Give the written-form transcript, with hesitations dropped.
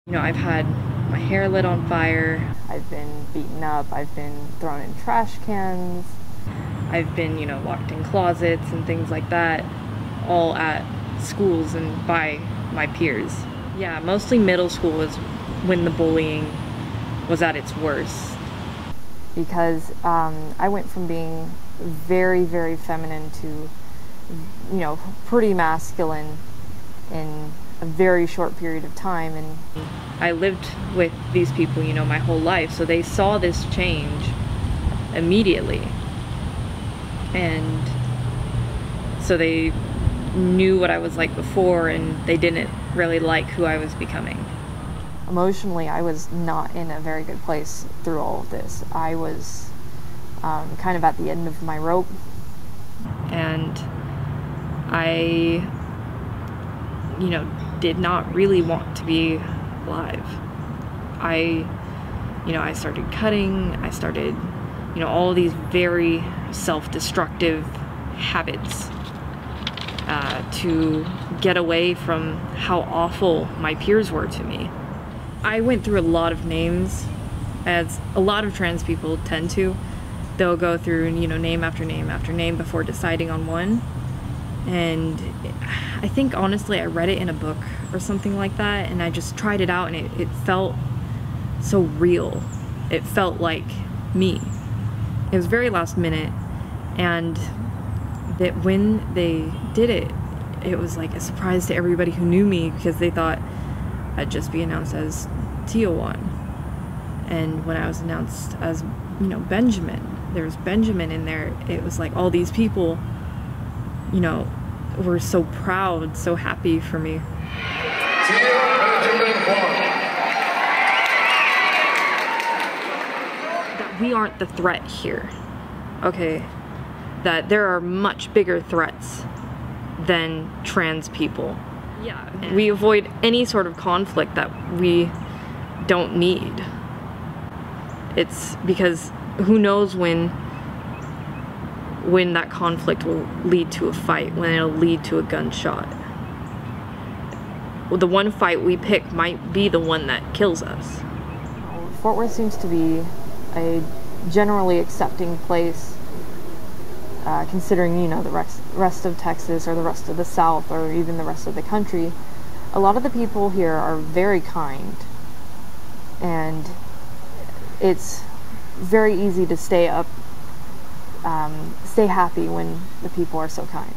You know, I've had my hair lit on fire, I've been beaten up, I've been thrown in trash cans, I've been, you know, locked in closets and things like that, all at schools and by my peers. Yeah, mostly middle school was when the bullying was at its worst. Because I went from being very, very feminine to, you know, pretty masculine in a very short period of time. And I lived with these people, you know, my whole life, so they saw this change immediately. And so they knew what I was like before, and they didn't really like who I was becoming. Emotionally, I was not in a very good place through all of this. I was kind of at the end of my rope, and I, you know, did not really want to be alive. I started cutting, I started, you know, all these very self-destructive habits to get away from how awful my peers were to me. I went through a lot of names, as a lot of trans people tend to. They'll go through, you know, name after name after name before deciding on one. And I think, honestly, I read it in a book or something like that, and I just tried it out, and it felt so real. It felt like me. It was very last minute, and that when they did it, it was like a surprise to everybody who knew me, because they thought I'd just be announced as Juan. And when I was announced as, you know, Benjamin, there was Benjamin in there. It was like all these people, you know, were so proud, so happy for me. That we aren't the threat here, okay? That there are much bigger threats than trans people. Yeah, we avoid any sort of conflict that we don't need. It's because who knows when that conflict will lead to a fight, when it'll lead to a gunshot. Well, the one fight we pick might be the one that kills us. Fort Worth seems to be a generally accepting place, considering, you know, the rest of Texas, or the rest of the South, or even the rest of the country. A lot of the people here are very kind, and it's very easy to stay happy when the people are so kind.